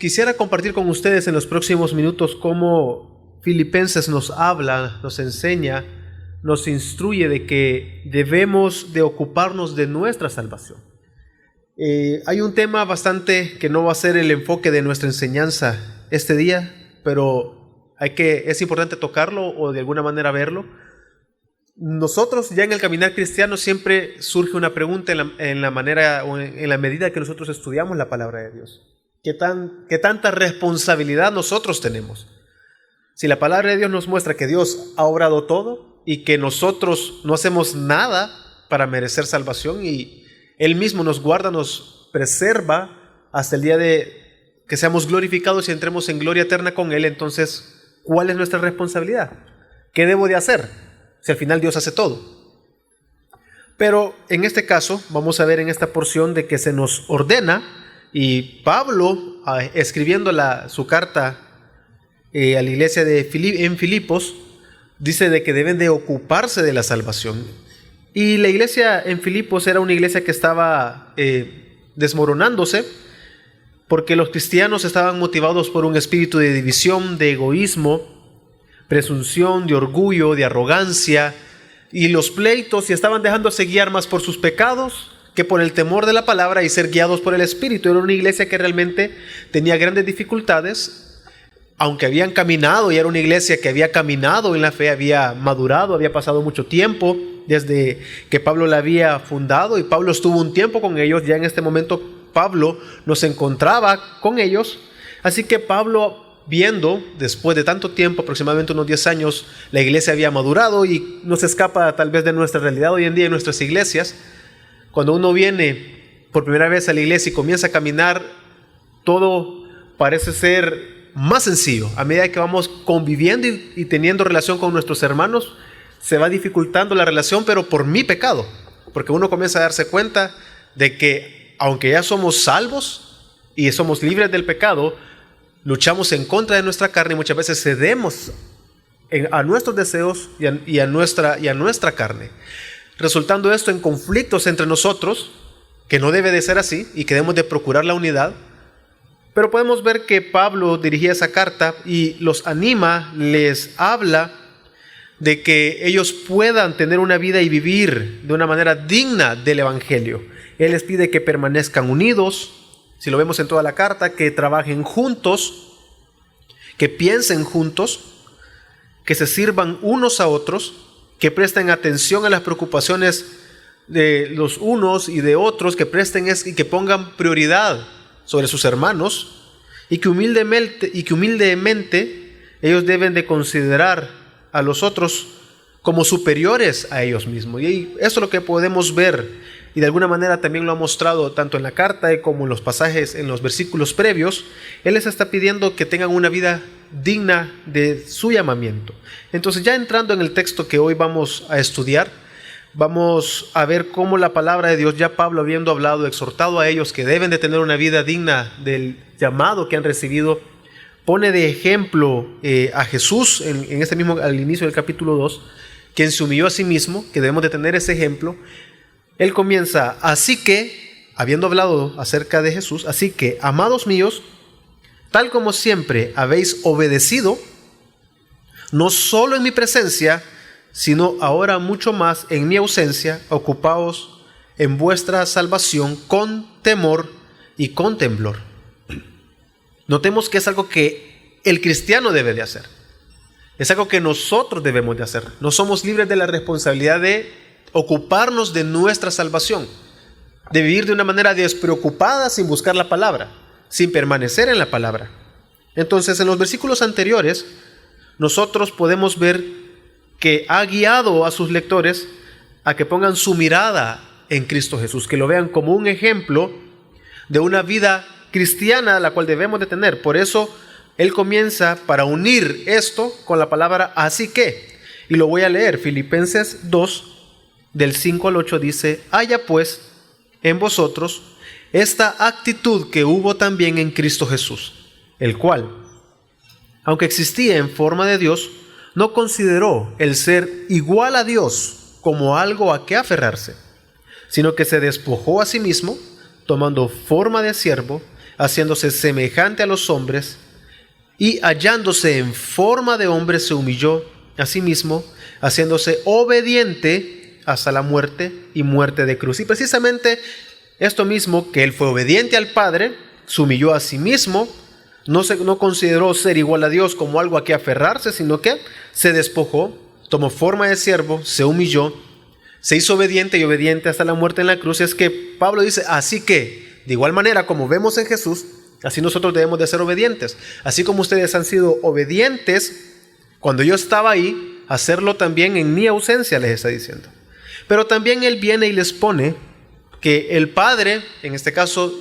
Quisiera compartir con ustedes en los próximos minutos cómo Filipenses nos habla, nos enseña, nos instruye de que debemos de ocuparnos de nuestra salvación. Hay un tema bastante que no va a ser el enfoque de nuestra enseñanza este día, pero es importante tocarlo o de alguna manera verlo. Nosotros ya en el caminar cristiano siempre surge una pregunta en la manera o en la medida que nosotros estudiamos la palabra de Dios. ¿Qué tanta responsabilidad nosotros tenemos? Si la palabra de Dios nos muestra que Dios ha obrado todo y que nosotros no hacemos nada para merecer salvación y Él mismo nos guarda, nos preserva hasta el día de que seamos glorificados y entremos en gloria eterna con Él, entonces, ¿cuál es nuestra responsabilidad? ¿Qué debo de hacer? Si al final Dios hace todo. Pero en este caso, vamos a ver en esta porción de que se nos ordena, y Pablo, escribiendo su carta a la iglesia en Filipos, dice de que deben de ocuparse de la salvación. Y la iglesia en Filipos era una iglesia que estaba desmoronándose, porque los cristianos estaban motivados por un espíritu de división, de egoísmo, presunción, de orgullo, de arrogancia, y los pleitos, y estaban dejándose guiar más por sus pecados que por el temor de la palabra y ser guiados por el Espíritu. Era una iglesia que realmente tenía grandes dificultades, aunque habían caminado, y era una iglesia que había caminado en la fe, había madurado, había pasado mucho tiempo desde que Pablo la había fundado, y Pablo estuvo un tiempo con ellos. Ya en este momento Pablo no se encontraba con ellos, así que Pablo, viendo, después de tanto tiempo, aproximadamente unos 10 años, la iglesia había madurado, y no se escapa tal vez de nuestra realidad hoy en día en nuestras iglesias. Cuando uno viene por primera vez a la iglesia y comienza a caminar, todo parece ser más sencillo. A medida que vamos conviviendo y teniendo relación con nuestros hermanos, se va dificultando la relación, pero por mi pecado. Porque uno comienza a darse cuenta de que, aunque ya somos salvos y somos libres del pecado, luchamos en contra de nuestra carne y muchas veces cedemos a nuestros deseos y a nuestra carne, resultando esto en conflictos entre nosotros, que no debe de ser así y que debemos de procurar la unidad. Pero podemos ver que Pablo dirigía esa carta y los anima, les habla de que ellos puedan tener una vida y vivir de una manera digna del Evangelio. Él les pide que permanezcan unidos, si lo vemos en toda la carta, que trabajen juntos, que piensen juntos, que se sirvan unos a otros, que presten atención a las preocupaciones de los unos y de otros, que presten y que pongan prioridad sobre sus hermanos, y que humildemente ellos deben de considerar a los otros como superiores a ellos mismos. Y eso es lo que podemos ver, y de alguna manera también lo ha mostrado tanto en la carta como en los pasajes, en los versículos previos. Él les está pidiendo que tengan una vida digna de su llamamiento. Entonces, ya entrando en el texto que hoy vamos a estudiar, vamos a ver cómo la palabra de Dios, ya Pablo habiendo hablado, exhortado a ellos que deben de tener una vida digna del llamado que han recibido, pone de ejemplo a Jesús en este mismo, al inicio del capítulo 2, quien se humilló a sí mismo, que debemos de tener ese ejemplo. Él comienza: así que, habiendo hablado acerca de Jesús, así que, amados míos, tal como siempre habéis obedecido, no solo en mi presencia, sino ahora mucho más en mi ausencia, ocupaos en vuestra salvación con temor y con temblor. Notemos que es algo que el cristiano debe de hacer. Es algo que nosotros debemos de hacer. No somos libres de la responsabilidad de ocuparnos de nuestra salvación, de vivir de una manera despreocupada, sin buscar la palabra, sin permanecer en la palabra. Entonces, en los versículos anteriores, nosotros podemos ver que ha guiado a sus lectores a que pongan su mirada en Cristo Jesús, que lo vean como un ejemplo de una vida cristiana la cual debemos de tener. Por eso él comienza para unir esto con la palabra así que, y lo voy a leer. Filipenses 2 del 5 al 8 dice: haya pues en vosotros esta actitud que hubo también en Cristo Jesús, el cual, aunque existía en forma de Dios, no consideró el ser igual a Dios como algo a que aferrarse, sino que se despojó a sí mismo, tomando forma de siervo, haciéndose semejante a los hombres, y hallándose en forma de hombre, se humilló a sí mismo, haciéndose obediente hasta la muerte y muerte de cruz. Y precisamente esto mismo, que él fue obediente al Padre, se humilló a sí mismo, no consideró ser igual a Dios como algo a que aferrarse, sino que se despojó, tomó forma de siervo, se humilló, se hizo obediente y obediente hasta la muerte en la cruz. Es que Pablo dice, así que, de igual manera como vemos en Jesús, así nosotros debemos de ser obedientes. Así como ustedes han sido obedientes cuando yo estaba ahí, hacerlo también en mi ausencia, les está diciendo. Pero también él viene y les pone que el Padre, en este caso,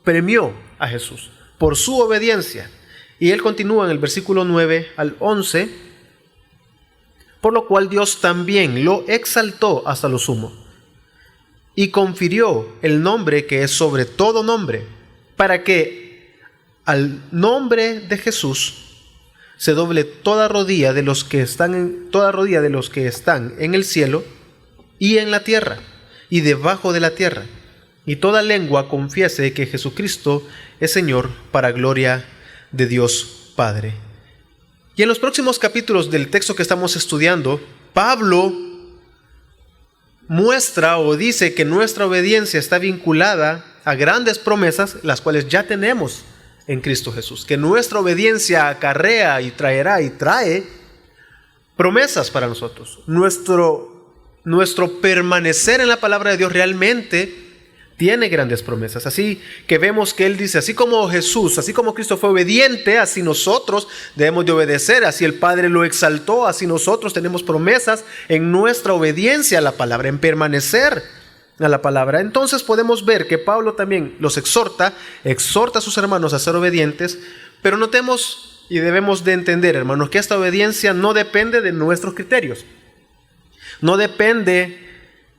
premió a Jesús por su obediencia. Y él continúa en el versículo 9 al 11, por lo cual Dios también lo exaltó hasta lo sumo y confirió el nombre que es sobre todo nombre, para que al nombre de Jesús se doble toda rodilla de los que están en el cielo y en la tierra y debajo de la tierra, y toda lengua confiese que Jesucristo es Señor, para gloria de Dios Padre. Y en los próximos capítulos del texto que estamos estudiando, Pablo muestra o dice que nuestra obediencia está vinculada a grandes promesas, las cuales ya tenemos en Cristo Jesús. Que nuestra obediencia acarrea y trae promesas para nosotros. Nuestro permanecer en la palabra de Dios realmente tiene grandes promesas. Así que vemos que él dice, así como Jesús, así como Cristo fue obediente, así nosotros debemos de obedecer. Así el Padre lo exaltó, así nosotros tenemos promesas en nuestra obediencia a la palabra, en permanecer a la palabra. Entonces podemos ver que Pablo también los exhorta a sus hermanos a ser obedientes, pero notemos y debemos de entender, hermanos, que esta obediencia no depende de nuestros criterios, no depende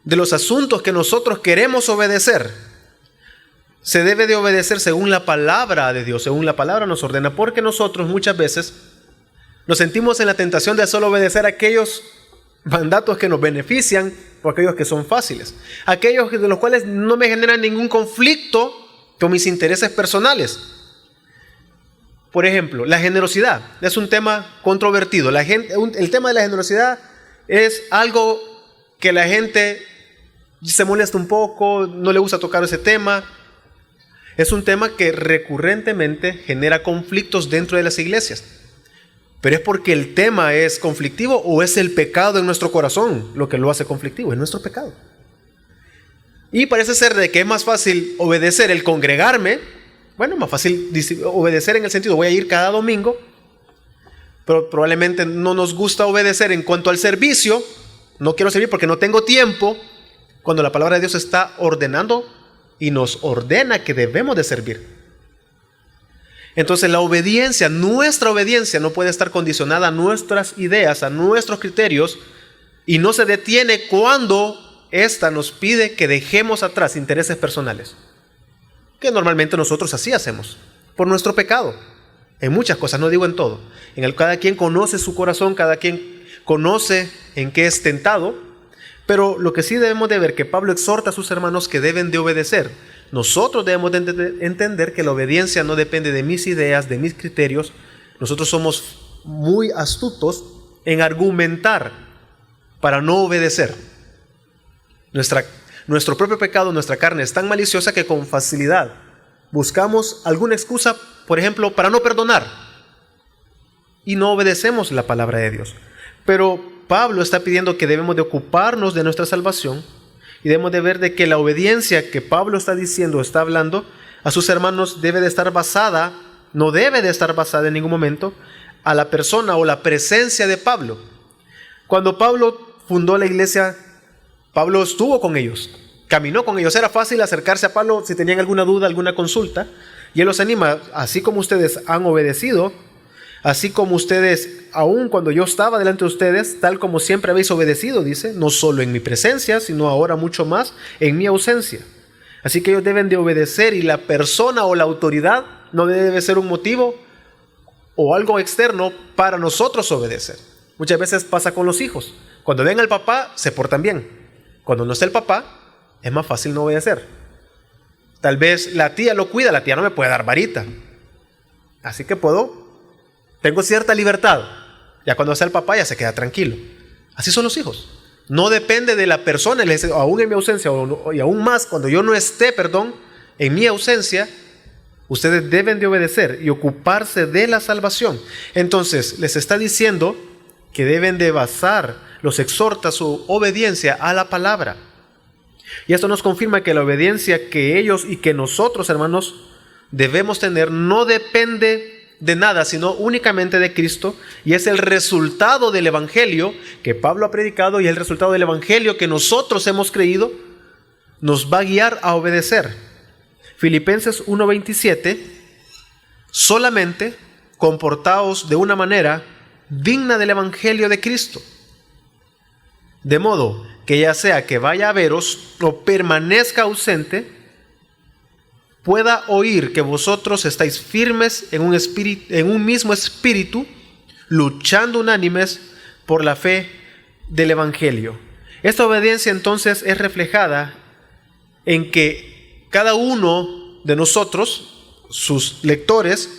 de los asuntos que nosotros queremos obedecer. Se debe de obedecer según la palabra de Dios, según la palabra nos ordena, porque nosotros muchas veces nos sentimos en la tentación de solo obedecer a aquellos mandatos que nos benefician o aquellos que son fáciles, aquellos de los cuales no me generan ningún conflicto con mis intereses personales. Por ejemplo, la generosidad es un tema controvertido. El tema de la generosidad es algo que la gente se molesta un poco, no le gusta tocar ese tema. Es un tema que recurrentemente genera conflictos dentro de las iglesias. Pero es porque el tema es conflictivo o es el pecado en nuestro corazón lo que lo hace conflictivo, es nuestro pecado. Y parece ser de que es más fácil obedecer el congregarme, más fácil obedecer en el sentido voy a ir cada domingo, pero probablemente no nos gusta obedecer en cuanto al servicio. No quiero servir porque no tengo tiempo, cuando la palabra de Dios está ordenando y nos ordena que debemos de servir. Entonces nuestra obediencia no puede estar condicionada a nuestras ideas, a nuestros criterios, y no se detiene cuando ésta nos pide que dejemos atrás intereses personales, que normalmente nosotros así hacemos, por nuestro pecado. En muchas cosas, no digo en todo. Cada quien conoce su corazón, cada quien conoce en qué es tentado, pero lo que sí debemos de ver que Pablo exhorta a sus hermanos que deben de obedecer. Nosotros debemos de entender que la obediencia no depende de mis ideas, de mis criterios. Nosotros somos muy astutos en argumentar para no obedecer. Nuestro propio pecado, nuestra carne es tan maliciosa que con facilidad buscamos alguna excusa, por ejemplo, para no perdonar, y no obedecemos la palabra de Dios. Pero Pablo está pidiendo que debemos de ocuparnos de nuestra salvación y debemos de ver de que la obediencia que Pablo está diciendo, está hablando a sus hermanos, no debe de estar basada en ningún momento a la persona o la presencia de Pablo. Cuando Pablo fundó la iglesia, Pablo estuvo con ellos, caminó con ellos. Era fácil acercarse a Pablo si tenían alguna duda, alguna consulta, y él los anima, así como ustedes han obedecido, así como ustedes, aun cuando yo estaba delante de ustedes, tal como siempre habéis obedecido, dice, no solo en mi presencia, sino ahora mucho más en mi ausencia. Así que ellos deben de obedecer, y la persona o la autoridad no debe ser un motivo o algo externo para nosotros obedecer. Muchas veces pasa con los hijos. Cuando ven al papá, se portan bien. Cuando no está el papá, es más fácil no obedecer. Tal vez la tía lo cuida, la tía no me puede dar varita. Así que tengo cierta libertad. Ya cuando sea el papá ya se queda tranquilo. Así son los hijos. No depende de la persona, aún en mi ausencia, y aún más cuando yo no esté, en mi ausencia, ustedes deben de obedecer y ocuparse de la salvación. Entonces, les está diciendo que deben de basar, los exhorta su obediencia a la palabra. Y esto nos confirma que la obediencia que ellos y que nosotros, hermanos, debemos tener no depende de nada, sino únicamente de Cristo, y es el resultado del Evangelio que Pablo ha predicado y el resultado del Evangelio que nosotros hemos creído nos va a guiar a obedecer. Filipenses 1:27, solamente comportaos de una manera digna del Evangelio de Cristo, de modo que ya sea que vaya a veros o permanezca ausente, pueda oír que vosotros estáis firmes en un mismo espíritu, luchando unánimes por la fe del Evangelio. Esta obediencia entonces es reflejada en que cada uno de nosotros, sus lectores,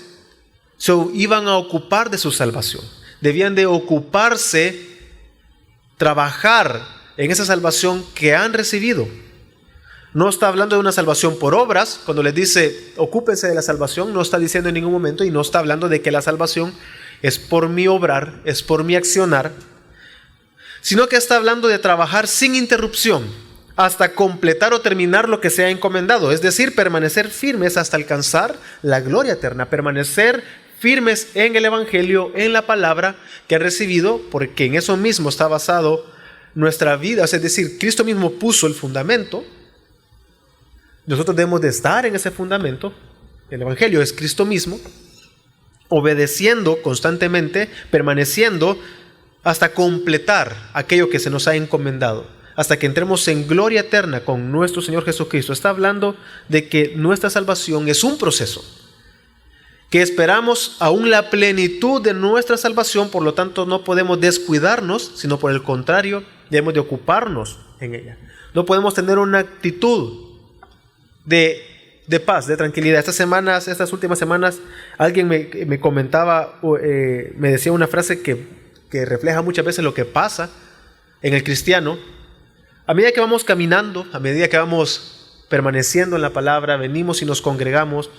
se iban a ocupar de su salvación. Debían de ocuparse, trabajar en esa salvación que han recibido. No está hablando de una salvación por obras. Cuando les dice ocúpense de la salvación, no está diciendo en ningún momento, y no está hablando de que la salvación es por mi obrar, es por mi accionar, sino que está hablando de trabajar sin interrupción hasta completar o terminar lo que se ha encomendado, es decir, permanecer firmes hasta alcanzar la gloria eterna, permanecer firmes en el Evangelio, en la palabra que han recibido, porque en eso mismo está basado nuestra vida, es decir, Cristo mismo puso el fundamento. Nosotros debemos de estar en ese fundamento. El Evangelio es Cristo mismo, obedeciendo constantemente, permaneciendo hasta completar aquello que se nos ha encomendado, hasta que entremos en gloria eterna con nuestro Señor Jesucristo. Está hablando de que nuestra salvación es un proceso, que esperamos aún la plenitud de nuestra salvación, por lo tanto no podemos descuidarnos, sino por el contrario, debemos de ocuparnos en ella. No podemos tener una actitud de paz, de tranquilidad. Estas últimas semanas, alguien me comentaba, me decía una frase que refleja muchas veces lo que pasa en el cristiano. A medida que vamos caminando, a medida que vamos permaneciendo en la palabra, venimos y nos congregamos,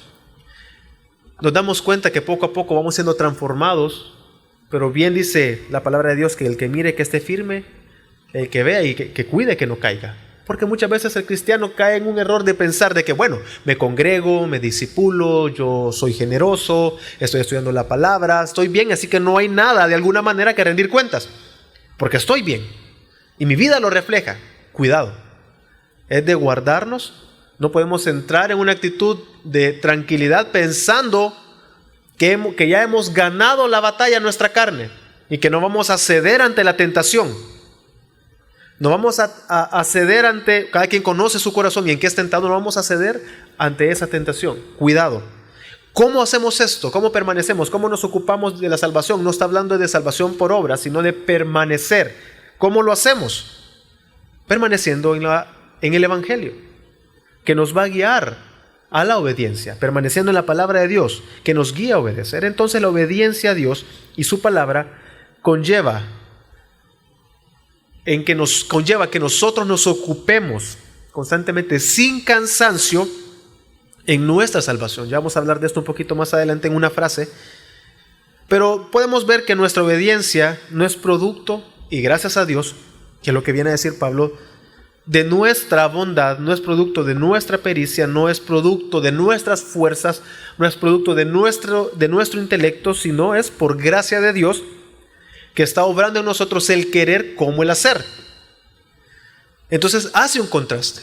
nos damos cuenta que poco a poco vamos siendo transformados, pero bien dice la palabra de Dios que el que mire que esté firme, el que vea y que cuide que no caiga. Porque muchas veces el cristiano cae en un error de pensar de que, bueno, me congrego, me discipulo, yo soy generoso, estoy estudiando la palabra, estoy bien, así que no hay nada de alguna manera que rendir cuentas, porque estoy bien y mi vida lo refleja. Cuidado, es de guardarnos. No podemos entrar en una actitud de tranquilidad pensando que ya hemos ganado la batalla en nuestra carne y que no vamos a ceder ante la tentación. No vamos a ceder ante, cada quien conoce su corazón y en qué es tentado, no vamos a ceder ante esa tentación. Cuidado. ¿Cómo hacemos esto? ¿Cómo permanecemos? ¿Cómo nos ocupamos de la salvación? No está hablando de salvación por obra, sino de permanecer. ¿Cómo lo hacemos? Permaneciendo en el Evangelio, que nos va a guiar a la obediencia, permaneciendo en la palabra de Dios, que nos guía a obedecer. Entonces la obediencia a Dios y su palabra conlleva que nosotros nos ocupemos constantemente, sin cansancio, en nuestra salvación. Ya vamos a hablar de esto un poquito más adelante en una frase, pero podemos ver que nuestra obediencia no es producto, y gracias a Dios, que es lo que viene a decir Pablo, de nuestra bondad, no es producto de nuestra pericia, no es producto de nuestras fuerzas, no es producto de nuestro intelecto, sino es por gracia de Dios, que está obrando en nosotros el querer como el hacer. Entonces hace un contraste.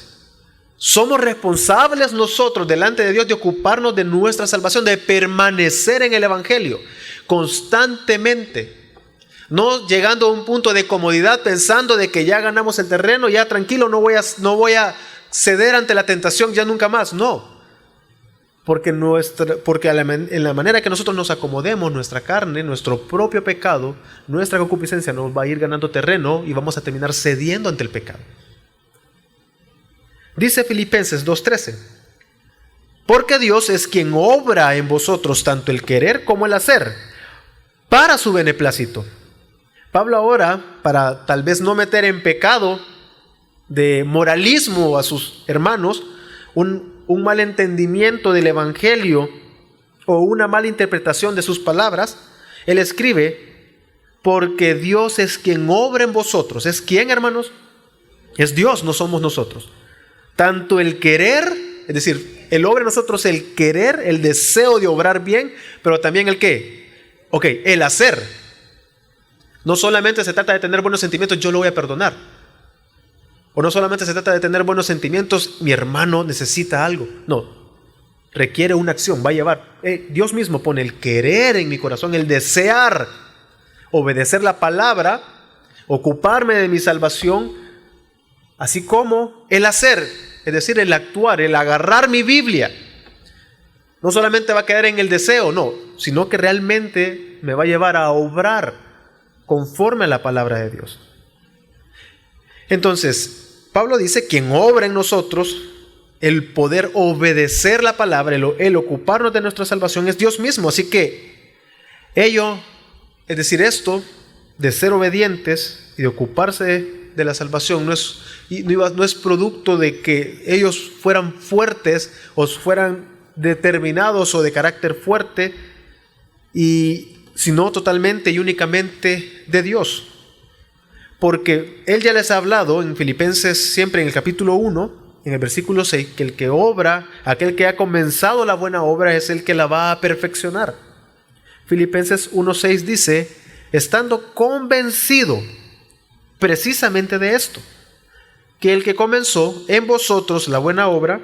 Somos responsables nosotros delante de Dios de ocuparnos de nuestra salvación, de permanecer en el Evangelio constantemente, no llegando a un punto de comodidad pensando de que ya ganamos el terreno, ya tranquilo, no voy a ceder ante la tentación ya nunca más. No. Porque en la manera que nosotros nos acomodemos, nuestra carne, nuestro propio pecado, nuestra concupiscencia nos va a ir ganando terreno y vamos a terminar cediendo ante el pecado. Dice Filipenses 2:13, Porque Dios es quien obra en vosotros tanto el querer como el hacer, para su beneplácito. Pablo ahora, para tal vez no meter en pecado de moralismo a sus hermanos, un mal entendimiento del evangelio o una mala interpretación de sus palabras, él escribe: porque Dios es quien obra en vosotros. ¿Es quién, hermanos? Es Dios, no somos nosotros. Tanto el querer, es decir, Él obra en nosotros el querer, el deseo de obrar bien, pero también el qué. El hacer. No solamente se trata de tener buenos sentimientos, yo lo voy a perdonar. O no solamente se trata de tener buenos sentimientos, mi hermano necesita algo. No, requiere una acción, va a llevar. Dios mismo pone el querer en mi corazón, el desear, obedecer la palabra, ocuparme de mi salvación, así como el hacer, es decir, el actuar, el agarrar mi Biblia. No solamente va a quedar en el deseo, no, sino que realmente me va a llevar a obrar conforme a la palabra de Dios. Entonces, Pablo dice: quien obra en nosotros el poder obedecer la palabra, el ocuparnos de nuestra salvación, es Dios mismo. Así que es decir, esto de ser obedientes y de ocuparse de la salvación no es producto de que ellos fueran fuertes o fueran determinados o de carácter fuerte, sino totalmente y únicamente de Dios. Porque Él ya les ha hablado en Filipenses, siempre en el capítulo 1, en el versículo 6, que el que obra, aquel que ha comenzado la buena obra, es el que la va a perfeccionar. Filipenses 1:6 dice: estando convencido precisamente de esto, que el que comenzó en vosotros la buena obra,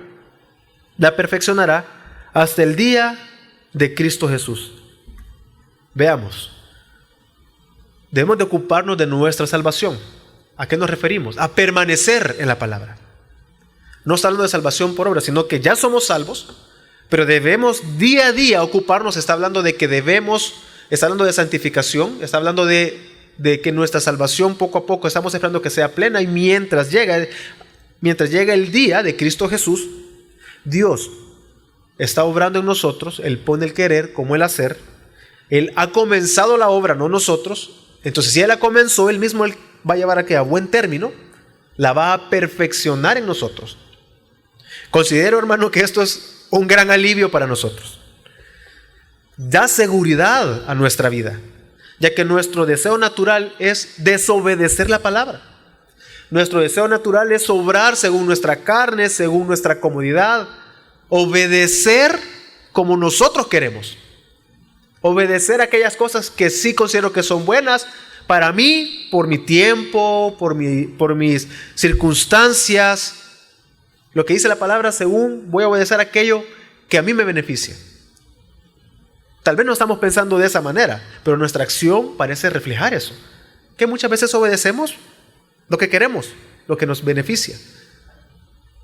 la perfeccionará hasta el día de Cristo Jesús. Veamos. Debemos de ocuparnos de nuestra salvación. ¿A qué nos referimos? A permanecer en la palabra. No está hablando de salvación por obra, sino que ya somos salvos, pero debemos día a día ocuparnos. Está hablando de que está hablando de santificación, está hablando de que nuestra salvación poco a poco estamos esperando que sea plena, y mientras llega el día de Cristo Jesús, Dios está obrando en nosotros. Él pone el querer como el hacer. Él ha comenzado la obra, no nosotros. Entonces, si Él la comenzó, Él mismo va a llevar a buen término, la va a perfeccionar en nosotros. Considero, hermano, que esto es un gran alivio para nosotros. Da seguridad a nuestra vida, ya que nuestro deseo natural es desobedecer la palabra. Nuestro deseo natural es obrar según nuestra carne, según nuestra comodidad, obedecer como nosotros queremos. Obedecer aquellas cosas que sí considero que son buenas para mí, por mi tiempo, por mis circunstancias. Lo que dice la palabra, según voy a obedecer aquello que a mí me beneficia. Tal vez no estamos pensando de esa manera, pero nuestra acción parece reflejar eso. Que muchas veces obedecemos lo que queremos, lo que nos beneficia.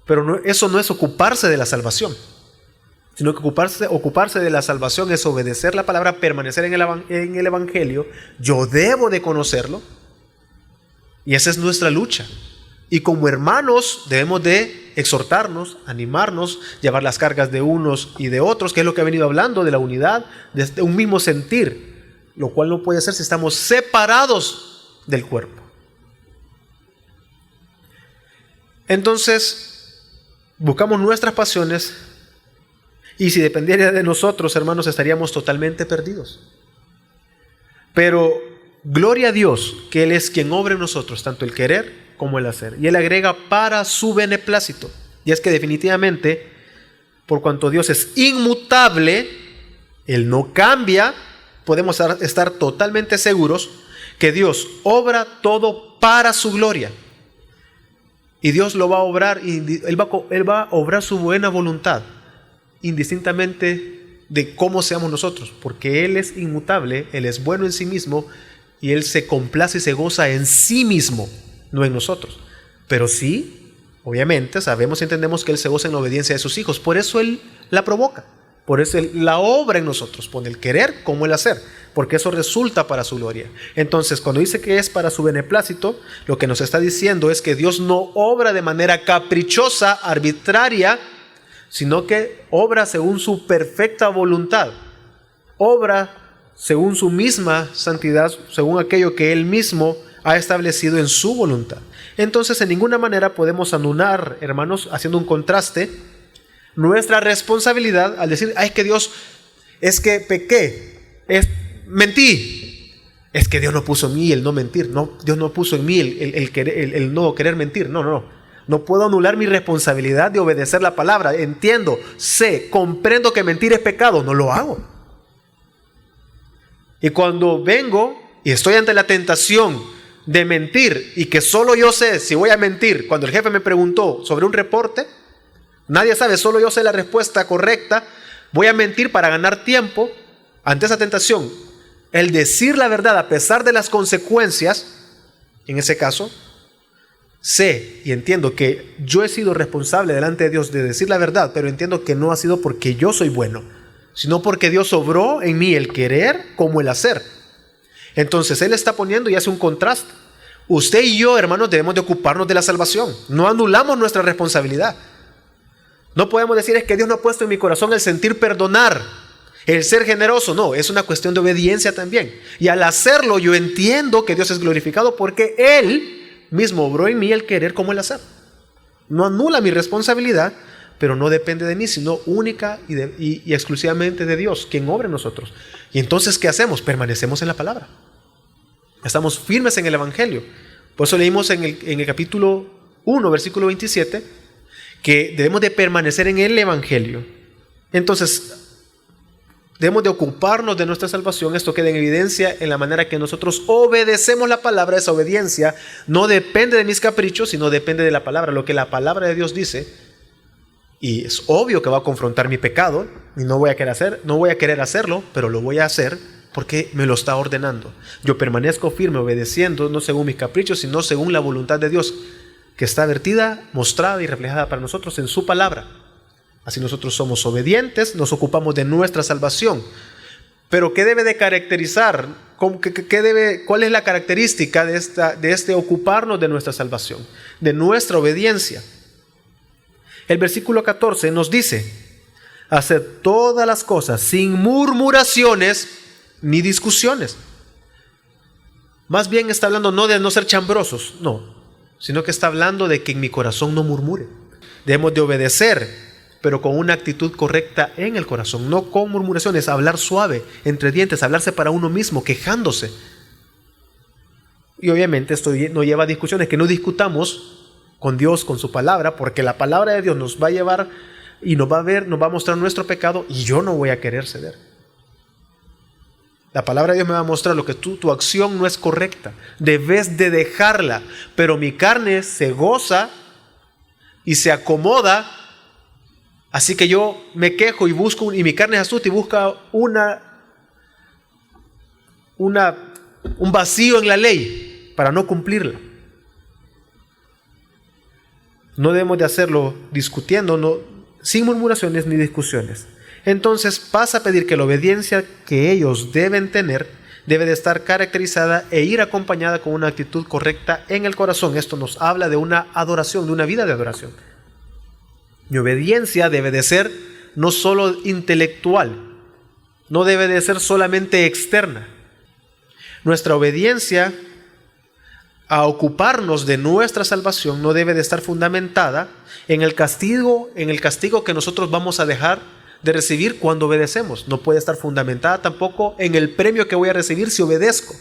Pero eso no es ocuparse de la salvación. Sino que ocuparse de la salvación es obedecer la palabra, permanecer en el Evangelio. Yo debo de conocerlo. Y esa es nuestra lucha. Y como hermanos debemos de exhortarnos, animarnos, llevar las cargas de unos y de otros, que es lo que ha venido hablando de la unidad, de un mismo sentir, lo cual no puede ser si estamos separados del cuerpo. Entonces, buscamos nuestras pasiones. Y si dependiera de nosotros, hermanos, estaríamos totalmente perdidos. Pero gloria a Dios, que Él es quien obra en nosotros, tanto el querer como el hacer. Y Él agrega para su beneplácito. Y es que definitivamente, por cuanto Dios es inmutable, Él no cambia, podemos estar totalmente seguros que Dios obra todo para su gloria. Y Dios lo va a obrar, y Él va a obrar su buena voluntad, indistintamente de cómo seamos nosotros, porque Él es inmutable, Él es bueno en sí mismo, y Él se complace y se goza en sí mismo, no en nosotros. Pero sí, obviamente, sabemos y entendemos que Él se goza en la obediencia de sus hijos. Por eso Él la provoca, por eso Él la obra en nosotros, pone el querer como el hacer, porque eso resulta para su gloria. Entonces, cuando dice que es para su beneplácito, lo que nos está diciendo es que Dios no obra de manera caprichosa, arbitraria, sino que obra según su perfecta voluntad. Obra según su misma santidad, según aquello que Él mismo ha establecido en su voluntad. Entonces, en ninguna manera podemos anular, hermanos, haciendo un contraste, nuestra responsabilidad al decir, es que Dios, es que pequé, mentí. Es que Dios no puso en mí el no mentir. No, Dios no puso en mí el no querer mentir. No. No puedo anular mi responsabilidad de obedecer la palabra. Entiendo, sé, comprendo que mentir es pecado. No lo hago. Y cuando vengo y estoy ante la tentación de mentir y que solo yo sé si voy a mentir, cuando el jefe me preguntó sobre un reporte, nadie sabe, solo yo sé la respuesta correcta, voy a mentir para ganar tiempo. Ante esa tentación, el decir la verdad a pesar de las consecuencias, en ese caso, sé y entiendo que yo he sido responsable delante de Dios de decir la verdad, pero entiendo que no ha sido porque yo soy bueno, sino porque Dios obró en mí el querer como el hacer. Entonces Él está poniendo y hace un contraste. Usted y yo, hermanos, debemos de ocuparnos de la salvación. No anulamos nuestra responsabilidad. No podemos decir, es que Dios no ha puesto en mi corazón el sentir perdonar, el ser generoso. No, es una cuestión de obediencia también. Y al hacerlo yo entiendo que Dios es glorificado porque Él mismo obró en mí el querer como el hacer. No anula mi responsabilidad, pero no depende de mí, sino única y exclusivamente de Dios, quien obra en nosotros. Y entonces, ¿qué hacemos? Permanecemos en la palabra. Estamos firmes en el Evangelio. Por eso leímos en el capítulo 1, versículo 27, que debemos de permanecer en el Evangelio. Entonces, debemos de ocuparnos de nuestra salvación. Esto queda en evidencia en la manera que nosotros obedecemos la palabra. Esa obediencia no depende de mis caprichos, sino depende de la palabra, lo que la palabra de Dios dice. Y es obvio que va a confrontar mi pecado y no voy a querer hacerlo, pero lo voy a hacer porque me lo está ordenando. Yo permanezco firme obedeciendo, no según mis caprichos, sino según la voluntad de Dios, que está vertida, mostrada y reflejada para nosotros en su palabra. Así nosotros somos obedientes, nos ocupamos de nuestra salvación. Pero ¿qué debe de caracterizar? ¿Cuál es la característica de este ocuparnos de nuestra salvación? De nuestra obediencia. El versículo 14 nos dice, haced todas las cosas sin murmuraciones ni discusiones. Más bien está hablando no de no ser chambrosos, no, sino que está hablando de que en mi corazón no murmure. Debemos de obedecer, pero con una actitud correcta en el corazón, no con murmuraciones, hablar suave, entre dientes, hablarse para uno mismo, quejándose. Y obviamente esto no lleva a discusiones, que no discutamos con Dios, con su palabra, porque la palabra de Dios nos va a llevar y nos va a mostrar nuestro pecado y yo no voy a querer ceder. La palabra de Dios me va a mostrar lo que tu acción no es correcta, debes de dejarla, pero mi carne se goza y se acomoda, así que yo me quejo y busco, y mi carne es astuta y busca un vacío en la ley para no cumplirla. No debemos de hacerlo discutiendo, sin murmuraciones ni discusiones. Entonces pasa a pedir que la obediencia que ellos deben tener debe de estar caracterizada e ir acompañada con una actitud correcta en el corazón. Esto nos habla de una adoración, de una vida de adoración. Mi obediencia debe de ser no solo intelectual, no debe de ser solamente externa. Nuestra obediencia a ocuparnos de nuestra salvación no debe de estar fundamentada en el castigo que nosotros vamos a dejar de recibir cuando obedecemos. No puede estar fundamentada tampoco en el premio que voy a recibir si obedezco.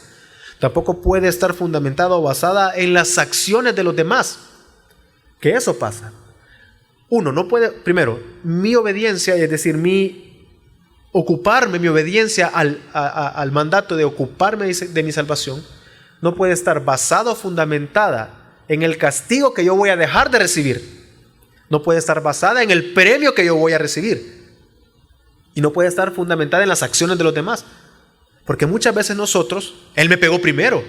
Tampoco puede estar fundamentada o basada en las acciones de los demás. Que eso pasa. Uno no puede, primero, mi obediencia, es decir, mi obediencia al mandato de ocuparme de mi salvación, no puede estar basada o fundamentada en el castigo que yo voy a dejar de recibir. No puede estar basada en el premio que yo voy a recibir. Y no puede estar fundamentada en las acciones de los demás. Porque muchas veces nosotros, él me pegó primero,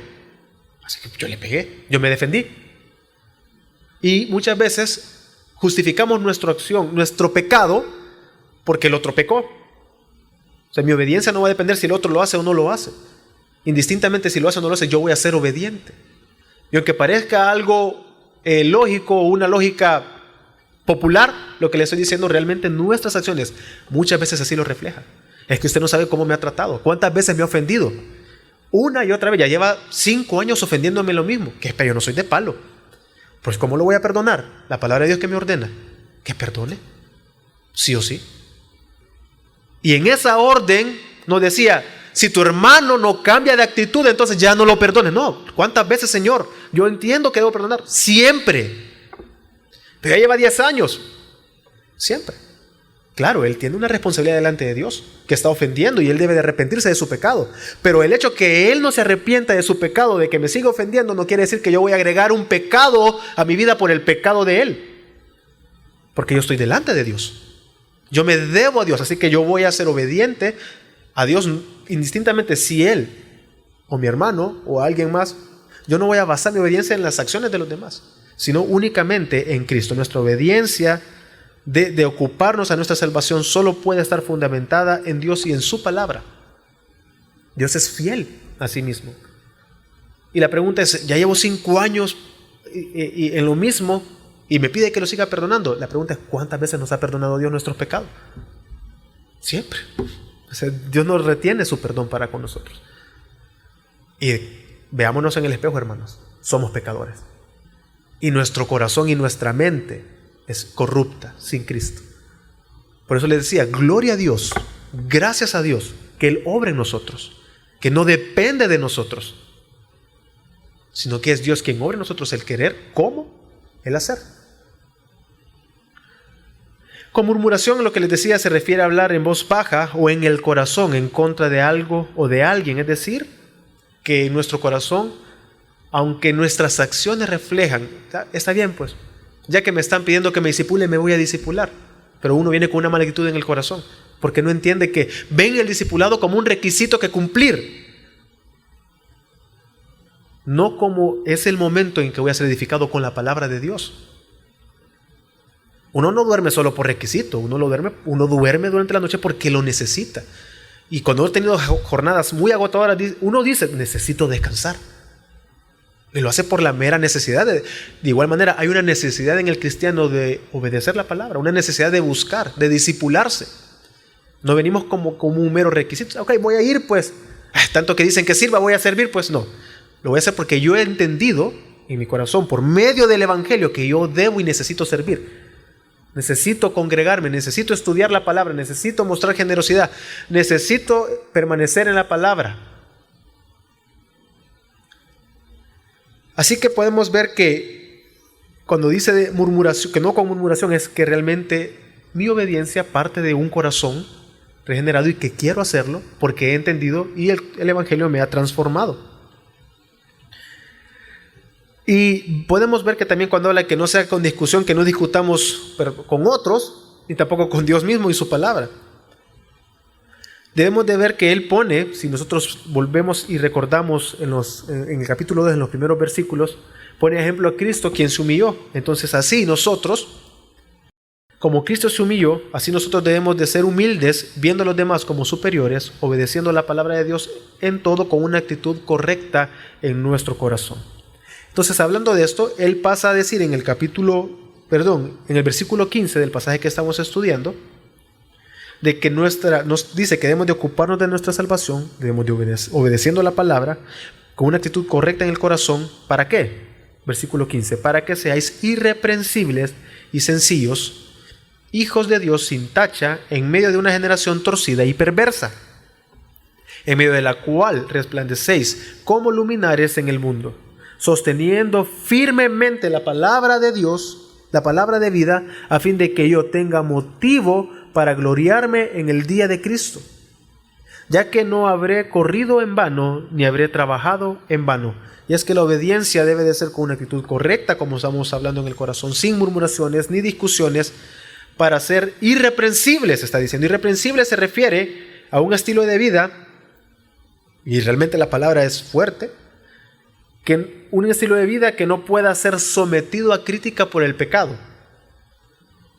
así que yo le pegué, yo me defendí. Y muchas veces justificamos nuestra acción, nuestro pecado, porque el otro pecó. O sea, mi obediencia no va a depender si el otro lo hace o no lo hace. Indistintamente si lo hace o no lo hace, yo voy a ser obediente. Y aunque parezca algo lógico o una lógica popular, lo que le estoy diciendo, realmente nuestras acciones muchas veces así lo reflejan. Es que usted no sabe cómo me ha tratado, cuántas veces me ha ofendido. Una y otra vez, ya lleva 5 años ofendiéndome lo mismo. Que pero yo no soy de palo. Pues ¿cómo lo voy a perdonar? La palabra de Dios que me ordena que perdone, sí o sí. Y en esa orden nos decía, si tu hermano no cambia de actitud, entonces ya no lo perdones. No, ¿cuántas veces, Señor? Yo entiendo que debo perdonar, siempre. Pero ya lleva 10 años, siempre. Claro, él tiene una responsabilidad delante de Dios, que está ofendiendo y él debe de arrepentirse de su pecado. Pero el hecho que él no se arrepienta de su pecado, de que me siga ofendiendo, no quiere decir que yo voy a agregar un pecado a mi vida por el pecado de él. Porque yo estoy delante de Dios. Yo me debo a Dios, así que yo voy a ser obediente a Dios indistintamente si él o mi hermano o alguien más. Yo no voy a basar mi obediencia en las acciones de los demás, sino únicamente en Cristo. Nuestra obediencia de ocuparnos a nuestra salvación solo puede estar fundamentada en Dios y en su palabra. Dios es fiel a sí mismo. Y la pregunta es, ya llevo 5 años y en lo mismo y me pide que lo siga perdonando. La pregunta es, ¿cuántas veces nos ha perdonado Dios nuestros pecados? Siempre. O sea, Dios nos retiene su perdón para con nosotros. Y veámonos en el espejo, hermanos. Somos pecadores. Y nuestro corazón y nuestra mente es corrupta sin Cristo. Por eso les decía, gloria a Dios, gracias a Dios, que Él obra en nosotros, que no depende de nosotros, sino que es Dios quien obra en nosotros el querer como el hacer. Con murmuración, lo que les decía, se refiere a hablar en voz baja o en el corazón en contra de algo o de alguien. Es decir, que en nuestro corazón, aunque nuestras acciones reflejan, está bien pues, ya que me están pidiendo que me disipule, me voy a disipular. Pero uno viene con una mala actitud en el corazón, porque no entiende que ven el discipulado como un requisito que cumplir, no como es el momento en que voy a ser edificado con la palabra de Dios. Uno no duerme solo por requisito, uno duerme durante la noche porque lo necesita. Y cuando he tenido jornadas muy agotadoras, uno dice, necesito descansar. Y lo hace por la mera necesidad. De igual manera, hay una necesidad en el cristiano de obedecer la palabra, una necesidad de buscar, de discipularse. No venimos como un mero requisito. Ok, voy a ir pues, tanto que dicen que sirva, voy a servir, pues no. Lo voy a hacer porque yo he entendido en mi corazón, por medio del evangelio, que yo debo y necesito servir. Necesito congregarme, necesito estudiar la palabra, necesito mostrar generosidad, necesito permanecer en la palabra. Así que podemos ver que cuando dice de murmuración, que no con murmuración, es que realmente mi obediencia parte de un corazón regenerado y que quiero hacerlo porque he entendido y el evangelio me ha transformado. Y podemos ver que también cuando habla que no sea con discusión, que no discutamos con otros, ni tampoco con Dios mismo y su palabra. Debemos de ver que Él pone, si nosotros volvemos y recordamos en el capítulo 2, en los primeros versículos, pone ejemplo a Cristo quien se humilló. Entonces así nosotros, como Cristo se humilló, así nosotros debemos de ser humildes, viendo a los demás como superiores, obedeciendo la palabra de Dios en todo con una actitud correcta en nuestro corazón. Entonces, hablando de esto, él pasa a decir en el versículo 15 del pasaje que estamos estudiando, de que nos dice que debemos de ocuparnos de nuestra salvación, debemos de obedeciendo la palabra, con una actitud correcta en el corazón. ¿Para qué? Versículo 15, para que seáis irreprensibles y sencillos, hijos de Dios sin tacha, en medio de una generación torcida y perversa, en medio de la cual resplandecéis como luminares en el mundo, sosteniendo firmemente la palabra de Dios, la palabra de vida, a fin de que yo tenga motivo para gloriarme en el día de Cristo, ya que no habré corrido en vano, ni habré trabajado en vano. Y es que la obediencia debe de ser con una actitud correcta, como estamos hablando en el corazón, sin murmuraciones ni discusiones, para ser irreprensibles, está diciendo. Irreprensible se refiere a un estilo de vida, y realmente la palabra es fuerte, que un estilo de vida que no pueda ser sometido a crítica por el pecado.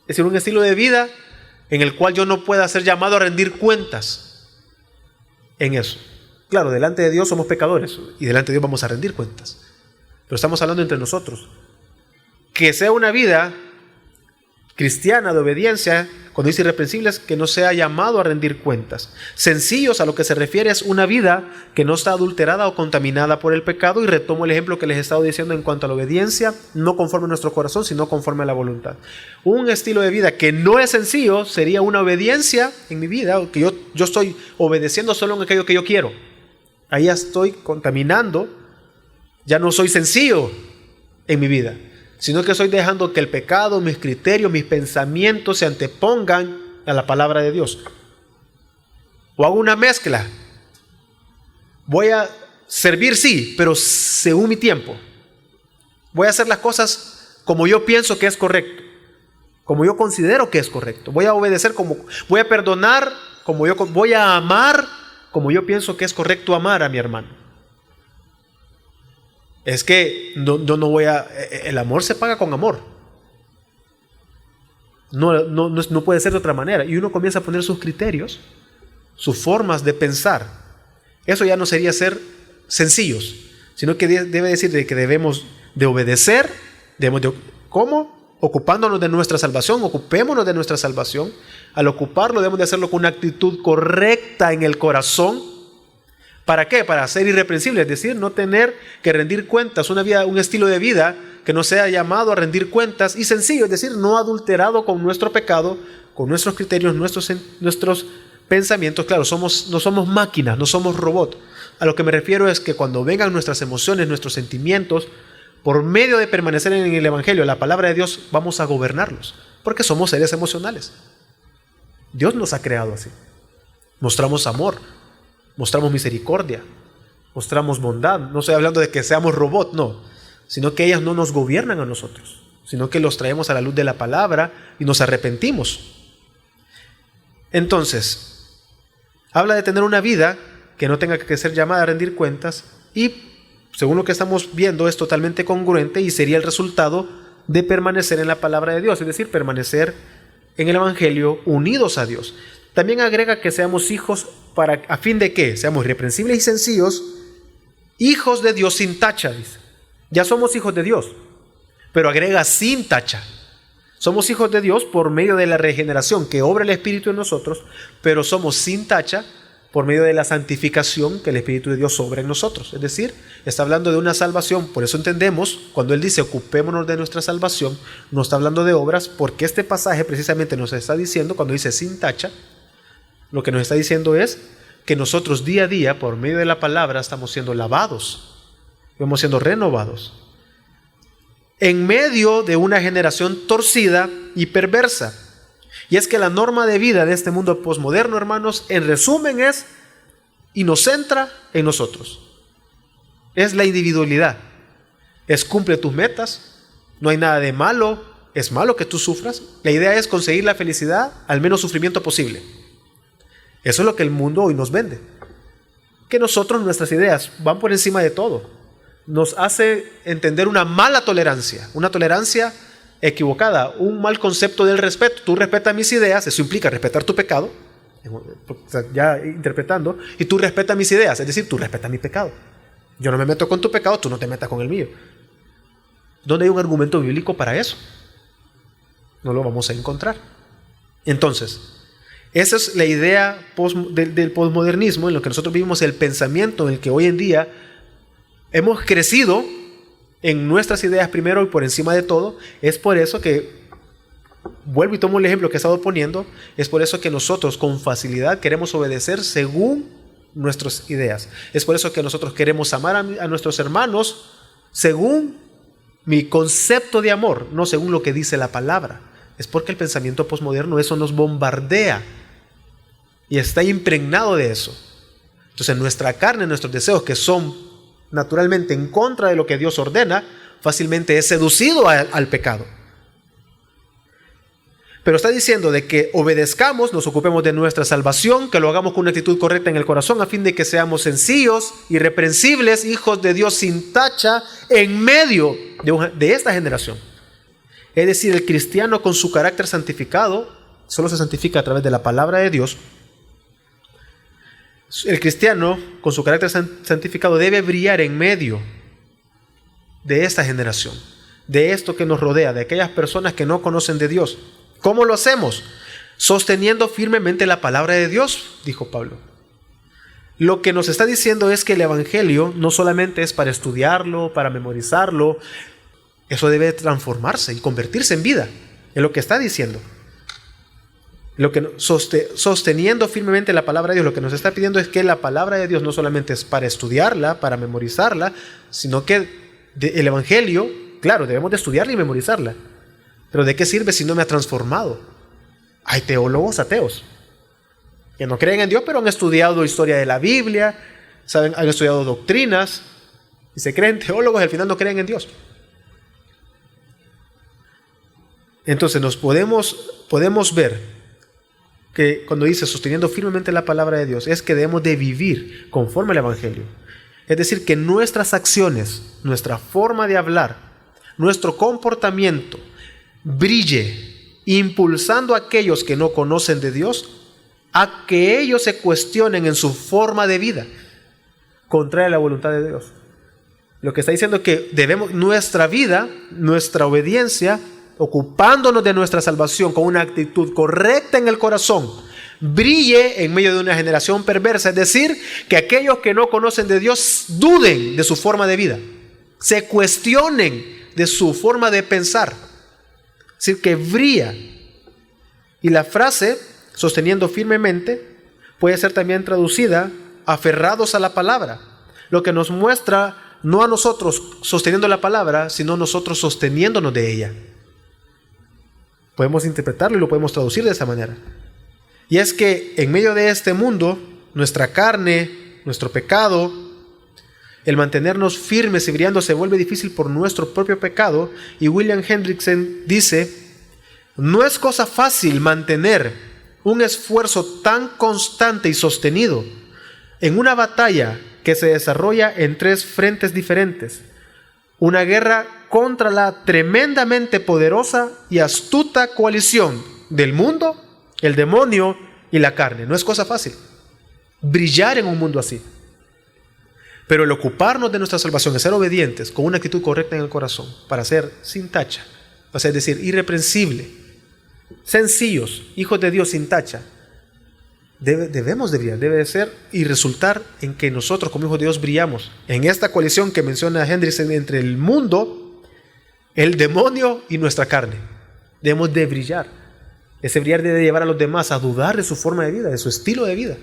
Es decir, un estilo de vida en el cual yo no pueda ser llamado a rendir cuentas en eso. Claro, delante de Dios somos pecadores y delante de Dios vamos a rendir cuentas. Pero estamos hablando entre nosotros. Que sea una vida cristiana de obediencia, cuando dice irreprensibles, que no sea llamado a rendir cuentas. Sencillos, a lo que se refiere es una vida que no está adulterada o contaminada por el pecado, y retomo el ejemplo que les he estado diciendo en cuanto a la obediencia, no conforme a nuestro corazón, sino conforme a la voluntad. Un estilo de vida que no es sencillo sería una obediencia en mi vida, que yo estoy obedeciendo solo en aquello que yo quiero. Ahí ya estoy contaminando, ya no soy sencillo en mi vida, sino que estoy dejando que el pecado, mis criterios, mis pensamientos se antepongan a la palabra de Dios. O hago una mezcla. Voy a servir, sí, pero según mi tiempo. Voy a hacer las cosas como yo pienso que es correcto, como yo considero que es correcto. Voy a obedecer, voy a perdonar, voy a amar como yo pienso que es correcto amar a mi hermano. Es que el amor se paga con amor. No puede ser de otra manera. Y uno comienza a poner sus criterios, sus formas de pensar. Eso ya no sería ser sencillos, sino que debe decir de que debemos de obedecer. ¿Cómo? Ocupándonos de nuestra salvación. Ocupémonos de nuestra salvación. Al ocuparlo debemos de hacerlo con una actitud correcta en el corazón. ¿Para qué? Para ser irreprensible, es decir, no tener que rendir cuentas, un estilo de vida que no sea llamado a rendir cuentas, y sencillo, es decir, no adulterado con nuestro pecado, con nuestros criterios, nuestros pensamientos. Claro, no somos máquinas, no somos robots. A lo que me refiero es que cuando vengan nuestras emociones, nuestros sentimientos, por medio de permanecer en el Evangelio, la palabra de Dios, vamos a gobernarlos, porque somos seres emocionales. Dios nos ha creado así. Mostramos amor, mostramos misericordia, mostramos bondad. No estoy hablando de que seamos robots, no, sino que ellas no nos gobiernan a nosotros, sino que los traemos a la luz de la palabra y nos arrepentimos. Entonces, habla de tener una vida que no tenga que ser llamada a rendir cuentas, y según lo que estamos viendo es totalmente congruente y sería el resultado de permanecer en la palabra de Dios, es decir, permanecer en el Evangelio unidos a Dios. También agrega que seamos hijos a fin de que seamos irreprensibles y sencillos, hijos de Dios sin tacha, dice. Ya somos hijos de Dios, pero agrega sin tacha. Somos hijos de Dios por medio de la regeneración que obra el Espíritu en nosotros, pero somos sin tacha por medio de la santificación que el Espíritu de Dios obra en nosotros. Es decir, está hablando de una salvación. Por eso entendemos, cuando Él dice ocupémonos de nuestra salvación, no está hablando de obras, porque este pasaje precisamente nos está diciendo, cuando dice sin tacha, lo que nos está diciendo es que nosotros día a día, por medio de la palabra, estamos siendo lavados, estamos siendo renovados, en medio de una generación torcida y perversa. Y es que la norma de vida de este mundo posmoderno, hermanos, en resumen es, y nos centra en nosotros. Es la individualidad. Es cumple tus metas, no hay nada de malo, es malo que tú sufras. La idea es conseguir la felicidad al menos sufrimiento posible. Eso es lo que el mundo hoy nos vende. Que nosotros, nuestras ideas, van por encima de todo. Nos hace entender una mala tolerancia, una tolerancia equivocada, un mal concepto del respeto. Tú respetas mis ideas, eso implica respetar tu pecado, ya interpretando, y tú respetas mis ideas, es decir, tú respetas mi pecado. Yo no me meto con tu pecado, tú no te metas con el mío. ¿Dónde hay un argumento bíblico para eso? No lo vamos a encontrar. Entonces, esa es la idea del posmodernismo, en lo que nosotros vivimos, el pensamiento en el que hoy en día hemos crecido en nuestras ideas primero y por encima de todo. Es por eso que, vuelvo y tomo el ejemplo que he estado poniendo, es por eso que nosotros con facilidad queremos obedecer según nuestras ideas. Es por eso que nosotros queremos amar a nuestros hermanos según mi concepto de amor, no según lo que dice la palabra. Es porque el pensamiento posmoderno eso nos bombardea y está impregnado de eso. Entonces nuestra carne, nuestros deseos, que son naturalmente en contra de lo que Dios ordena, fácilmente es seducido al pecado. Pero está diciendo de que obedezcamos, nos ocupemos de nuestra salvación, que lo hagamos con una actitud correcta en el corazón, a fin de que seamos sencillos, irreprensibles, hijos de Dios sin tacha, en medio de esta generación. Es decir, el cristiano con su carácter santificado, solo se santifica a través de la palabra de Dios. El cristiano con su carácter santificado debe brillar en medio de esta generación, de esto que nos rodea, de aquellas personas que no conocen de Dios. ¿Cómo lo hacemos? Sosteniendo firmemente la palabra de Dios, dijo Pablo. Lo que nos está diciendo es que el Evangelio no solamente es para estudiarlo, para memorizarlo. Eso debe transformarse y convertirse en vida. Es lo que está diciendo. Sosteniendo firmemente la palabra de Dios, lo que nos está pidiendo es que la palabra de Dios no solamente es para estudiarla, para memorizarla, sino que el Evangelio, claro, debemos de estudiarla y memorizarla. Pero ¿de qué sirve si no me ha transformado? Hay teólogos ateos que no creen en Dios, pero han estudiado historia de la Biblia, han estudiado doctrinas, y se creen teólogos y al final no creen en Dios. Entonces podemos ver que cuando dice sosteniendo firmemente la palabra de Dios, es que debemos de vivir conforme al Evangelio. Es decir, que nuestras acciones, nuestra forma de hablar, nuestro comportamiento brille, impulsando a aquellos que no conocen de Dios a que ellos se cuestionen en su forma de vida, contraria a la voluntad de Dios. Lo que está diciendo es que debemos, nuestra vida, nuestra obediencia, ocupándonos de nuestra salvación con una actitud correcta en el corazón, brille en medio de una generación perversa. Es decir, que aquellos que no conocen de Dios duden de su forma de vida, se cuestionen de su forma de pensar. Es decir, que brilla. Y la frase sosteniendo firmemente puede ser también traducida aferrados a la palabra, lo que nos muestra no a nosotros sosteniendo la palabra, sino nosotros sosteniéndonos de ella. Podemos interpretarlo y lo podemos traducir de esa manera. Y es que en medio de este mundo, nuestra carne, nuestro pecado, el mantenernos firmes y brillando se vuelve difícil por nuestro propio pecado. Y William Hendrickson dice: no es cosa fácil mantener un esfuerzo tan constante y sostenido en una batalla que se desarrolla en 3 frentes diferentes. Una guerra contra la tremendamente poderosa y astuta coalición del mundo, el demonio y la carne. No es cosa fácil brillar en un mundo así. Pero el ocuparnos de nuestra salvación, el ser obedientes con una actitud correcta en el corazón, para ser sin tacha, es decir, irreprensible, sencillos, hijos de Dios sin tacha, debemos de brillar, debe de ser y resultar en que nosotros como hijos de Dios brillamos en esta coalición que menciona Hendrickson entre el mundo, el demonio y nuestra carne. Debemos de brillar. Ese brillar debe llevar a los demás a dudar de su forma de vida, de su estilo de vida,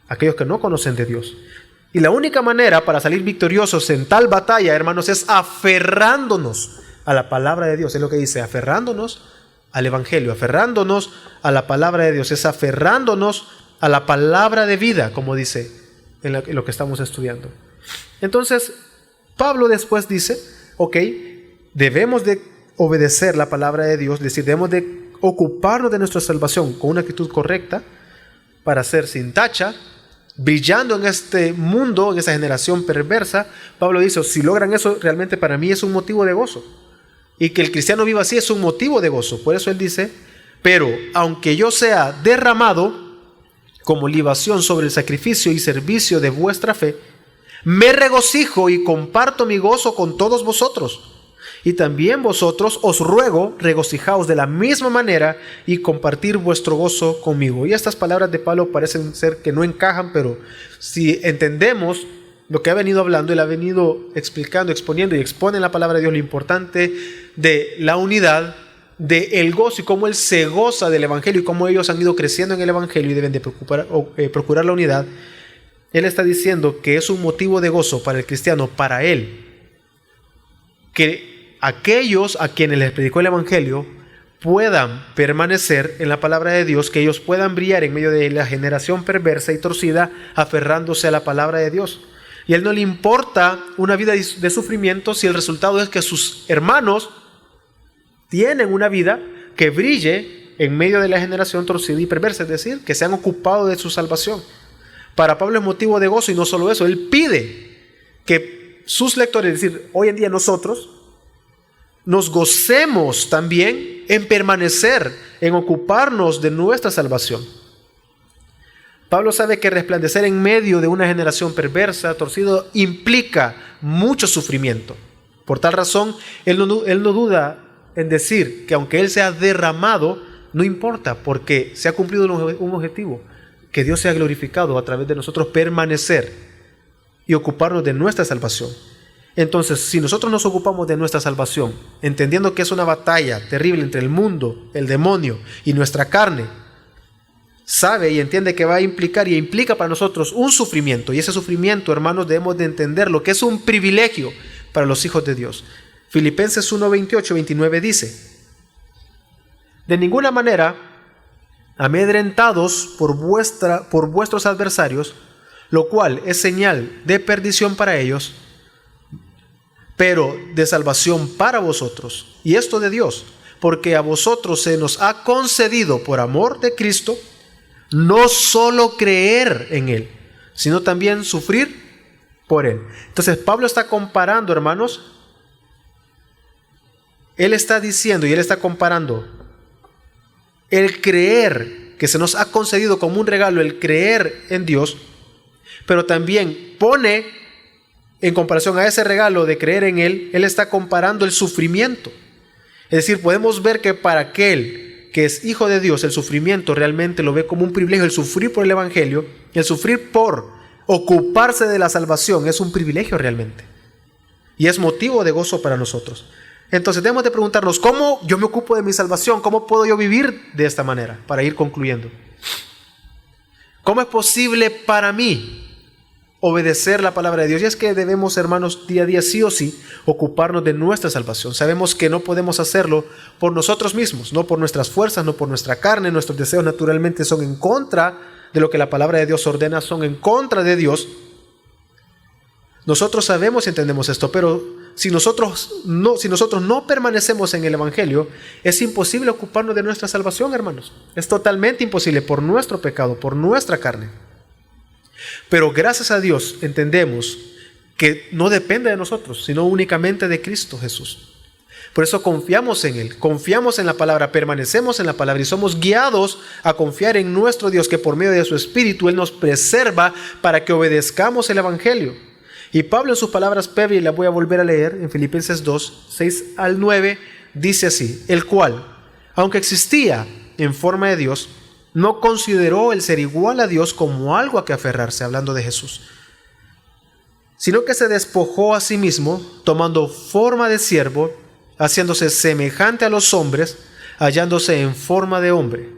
aquellos que no conocen de Dios. Y la única manera para salir victoriosos en tal batalla, hermanos, es aferrándonos a la palabra de Dios. Es lo que dice, aferrándonos al Evangelio, aferrándonos a la palabra de Dios, es aferrándonos a la palabra de vida, como dice en lo que estamos estudiando. Entonces, Pablo después dice, ok, debemos de obedecer la palabra de Dios, es decir, debemos de ocuparnos de nuestra salvación con una actitud correcta para ser sin tacha, brillando en este mundo, en esa generación perversa. Pablo dice, si logran eso, realmente para mí es un motivo de gozo. Y que el cristiano viva así es un motivo de gozo. Por eso él dice, pero aunque yo sea derramado como libación sobre el sacrificio y servicio de vuestra fe, me regocijo y comparto mi gozo con todos vosotros. Y también vosotros os ruego, regocijaos de la misma manera y compartir vuestro gozo conmigo. Y estas palabras de Pablo parecen ser que no encajan, pero si entendemos lo que ha venido hablando, él ha venido explicando, exponiendo y expone en la palabra de Dios lo importante de la unidad, del gozo y cómo él se goza del Evangelio y cómo ellos han ido creciendo en el Evangelio y deben de procurar la unidad. Él está diciendo que es un motivo de gozo para el cristiano, para él, que aquellos a quienes les predicó el Evangelio puedan permanecer en la palabra de Dios, que ellos puedan brillar en medio de la generación perversa y torcida, aferrándose a la palabra de Dios. Y a él no le importa una vida de sufrimiento si el resultado es que sus hermanos tienen una vida que brille en medio de la generación torcida y perversa, es decir, que se han ocupado de su salvación. Para Pablo es motivo de gozo y no solo eso, él pide que sus lectores, es decir, hoy en día nosotros, nos gocemos también en permanecer, en ocuparnos de nuestra salvación. Pablo sabe que resplandecer en medio de una generación perversa, torcida, implica mucho sufrimiento. Por tal razón, él no duda en decir que aunque Él sea derramado, no importa, porque se ha cumplido un objetivo, que Dios sea glorificado a través de nosotros permanecer y ocuparnos de nuestra salvación. Entonces, si nosotros nos ocupamos de nuestra salvación, entendiendo que es una batalla terrible entre el mundo, el demonio y nuestra carne, sabe y entiende que va a implicar y implica para nosotros un sufrimiento, y ese sufrimiento, hermanos, debemos de entender lo que es un privilegio para los hijos de Dios. Filipenses 1:28-29 dice: de ninguna manera amedrentados por vuestros adversarios, lo cual es señal de perdición para ellos, pero de salvación para vosotros, y esto de Dios, porque a vosotros se nos ha concedido por amor de Cristo no solo creer en Él, sino también sufrir por Él. Entonces Pablo está comparando, hermanos, él está diciendo y él está comparando el creer que se nos ha concedido como un regalo, el creer en Dios, pero también pone en comparación a ese regalo de creer en Él, él está comparando el sufrimiento. Es decir, podemos ver que para aquel que es hijo de Dios, el sufrimiento realmente lo ve como un privilegio. El sufrir por el Evangelio, el sufrir por ocuparse de la salvación es un privilegio realmente. Y es motivo de gozo para nosotros. Entonces debemos de preguntarnos, ¿cómo yo me ocupo de mi salvación? ¿Cómo puedo yo vivir de esta manera? Para ir concluyendo. ¿Cómo es posible para mí obedecer la palabra de Dios? Y es que debemos, hermanos, día a día sí o sí ocuparnos de nuestra salvación. Sabemos que no podemos hacerlo por nosotros mismos, no por nuestras fuerzas, no por nuestra carne. Nuestros deseos naturalmente son en contra de lo que la palabra de Dios ordena, son en contra de Dios. Nosotros sabemos y entendemos esto, pero si nosotros no permanecemos en el Evangelio, es imposible ocuparnos de nuestra salvación, hermanos. Es totalmente imposible por nuestro pecado, por nuestra carne. Pero gracias a Dios entendemos que no depende de nosotros, sino únicamente de Cristo Jesús. Por eso confiamos en Él, confiamos en la palabra, permanecemos en la palabra y somos guiados a confiar en nuestro Dios, que por medio de su Espíritu Él nos preserva para que obedezcamos el Evangelio. Y Pablo en sus palabras previas, y las voy a volver a leer en Filipenses 2, 6-9, dice así: el cual, aunque existía en forma de Dios, no consideró el ser igual a Dios como algo a que aferrarse, hablando de Jesús, sino que se despojó a sí mismo, tomando forma de siervo, haciéndose semejante a los hombres, hallándose en forma de hombre.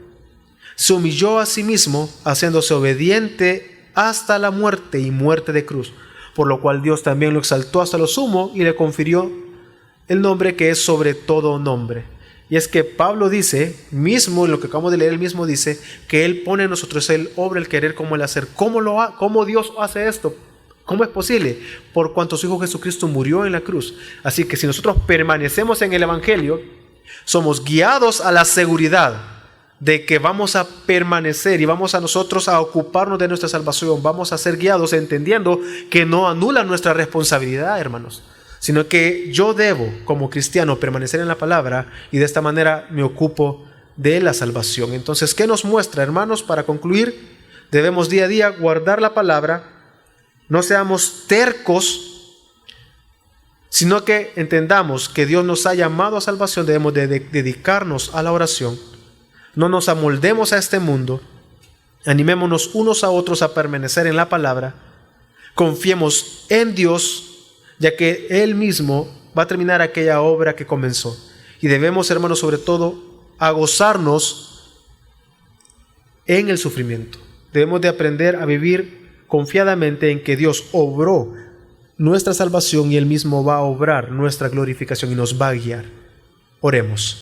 Se humilló a sí mismo, haciéndose obediente hasta la muerte y muerte de cruz, por lo cual Dios también lo exaltó hasta lo sumo y le confirió el nombre que es sobre todo nombre. Y es que Pablo dice, mismo en lo que acabamos de leer, él mismo dice que Él pone en nosotros el obra, el querer como el hacer. ¿Cómo Dios hace esto? ¿Cómo es posible? Por cuanto su Hijo Jesucristo murió en la cruz. Así que si nosotros permanecemos en el Evangelio, somos guiados a la seguridad de que vamos a permanecer y vamos a nosotros a ocuparnos de nuestra salvación. Vamos a ser guiados entendiendo que no anula nuestra responsabilidad, hermanos, sino que yo debo, como cristiano, permanecer en la palabra y de esta manera me ocupo de la salvación. Entonces, ¿qué nos muestra, hermanos? Para concluir, debemos día a día guardar la palabra, no seamos tercos, sino que entendamos que Dios nos ha llamado a salvación. Debemos de dedicarnos a la oración. No nos amoldemos a este mundo. Animémonos unos a otros a permanecer en la palabra. Confiemos en Dios, ya que Él mismo va a terminar aquella obra que comenzó. Y debemos, hermanos, sobre todo, a gozarnos en el sufrimiento. Debemos de aprender a vivir confiadamente en que Dios obró nuestra salvación y Él mismo va a obrar nuestra glorificación y nos va a guiar. Oremos.